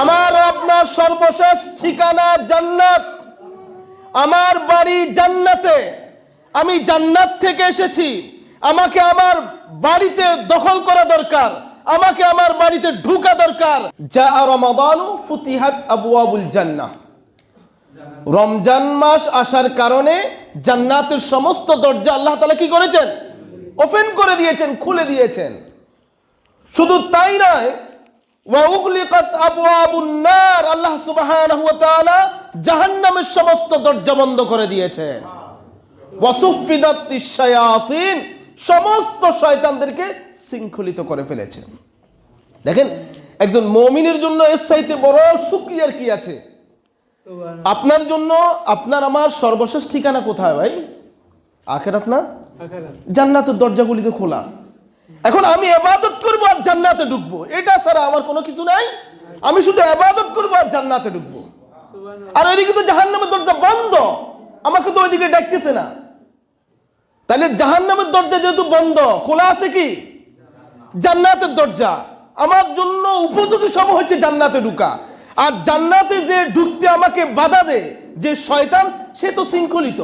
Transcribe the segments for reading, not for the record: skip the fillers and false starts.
আমার আপনার সর্বশেষ ঠিকানা জান্নাত, আমার বাড়ি জান্নাতে, আমি জান্নাত থেকে এসেছি, আমাকে আমার বাড়িতে দখল করা দরকার, আমাকে আমার বাড়িতে ঢোকা দরকার। যা রমাদানু ফুতিহাত আবওয়াবুল জান্নাহ, রমজান মাস আসার কারণে জান্নাতের সমস্ত দরজা আল্লাহ তাআলা কি করেছেন? ওপেন করে দিয়েছেন, খুলে দিয়েছেন। শুধু তাই নয়, ওয়া উগলিকাত আবওয়াবুন নার, আল্লাহ সুবহানাহু ওয়া তাআলা জাহান্নামের সমস্ত দরজা বন্ধ করে দিয়েছেন। ওয়া সুফিদাতিশ শায়াতিন, সমস্ত শয়তানদেরকে শৃঙ্খলিত করে ফেলেছেন। দেখেন, একজন মুমিনের জন্য এর চাইতে বড় সুখী আর কি আছে? আপনার জন্য আপনার আমার সর্বশেষ ঠিকানা কোথায় ভাই? আখিরাত না? জান্নাতের দরজাগুলি তো খোলা। এখন আমি ইবাদত করব আর জান্নাতে ঢুকবো, এটা ছাড়া আমার কোনো কিছু নাই। আমি শুধু ইবাদত করব আর জান্নাতে ঢুকবো। আর ওইদিকে তো জাহান্নামের দরজা বন্ধ, আমাকে তো ওইদিকে ডাকতেছে না। তাহলে জাহান্নামের দরজা যেহেতু বন্ধ, খোলা আছে কি? জান্নাতের দরজা। আমার জন্য উপযোগী সময় হচ্ছে জান্নাতে ঢুকা। আর জান্নাতে যে ঢুকতে আমাকে বাধা দেয় যে শয়তান, সে তো শৃঙ্খলিত,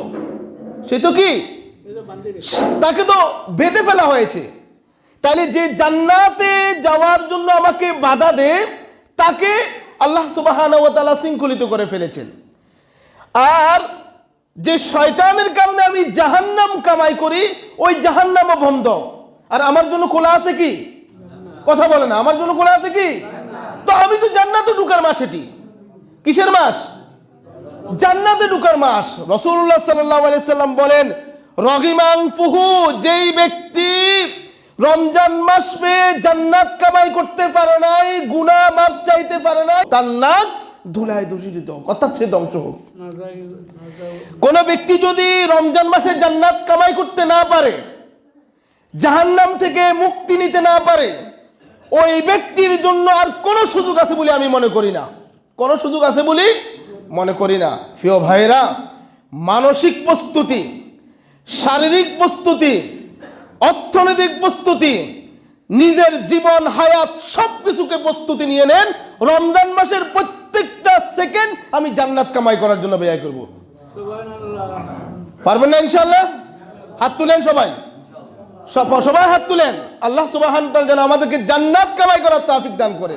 সে তো কি, তাকে তো বেঁধে ফেলা হয়েছে। তাহলে যে জান্নাতে যাওয়ার জন্য আমাকে বাধা দেয়, তাকে আল্লাহ সুবহানাহু ওয়া তাআলা শৃঙ্খলিত করে ফেলেছেন। আর যে শয়তানের কারণে আমি জাহান্নাম কামাই করি, ওই জাহান্নামও বন্ধ। আর আমার জন্য খোলা আছে কি? কথা বলে না, আমার জন্য খোলা আছে কি? তো আমি তো জান্নাতে ঢুকার মাস। এটি কিসের মাস? জান্নাতে ঢুকার মাস। রাসূলুল্লাহ সাল্লাল্লাহু আলাইহি সাল্লাম বলেন, রগিমান ফুহু, যেই ব্যক্তি রমজান মাস পেয়ে জান্নাত কামাই করতে পারে নাই, গুনাহ মাফ চাইতে পারে না, তার নাক ধুলায় দূষিত, অর্থাৎ সে ধ্বংস হোক। কোন ব্যক্তি যদি রমজান মাসে জান্নাত কামাই করতে না পারে, জাহান্নাম থেকে মুক্তি নিতে না পারে, ওই ব্যক্তির জন্য আর কোন সুযোগ আছে বলে আমি মনে করি না। কোন সুযোগ আছে বলি মনে করি না। প্রিয় ভাইরা, মানসিক প্রস্তুতি, শারীরিক প্রস্তুতি, অর্থনৈতিক প্রস্তুতি, নিজের জীবন হায়াত সবকিছুকে প্রস্তুতি নিয়ে নেন। রমজান মাসের প্রত্যেকটা সেকেন্ড আমি জান্নাত কামাই করার জন্য ব্যয় করব। পারবেন না ইনশাআল্লাহ? হাত তুলেন সবাই, সবাই হাত তুলেন। আল্লাহ সুবহানাহু ওয়া তাআলা যেন আমাদেরকে জান্নাত কামাই করার তৌফিক দান করে।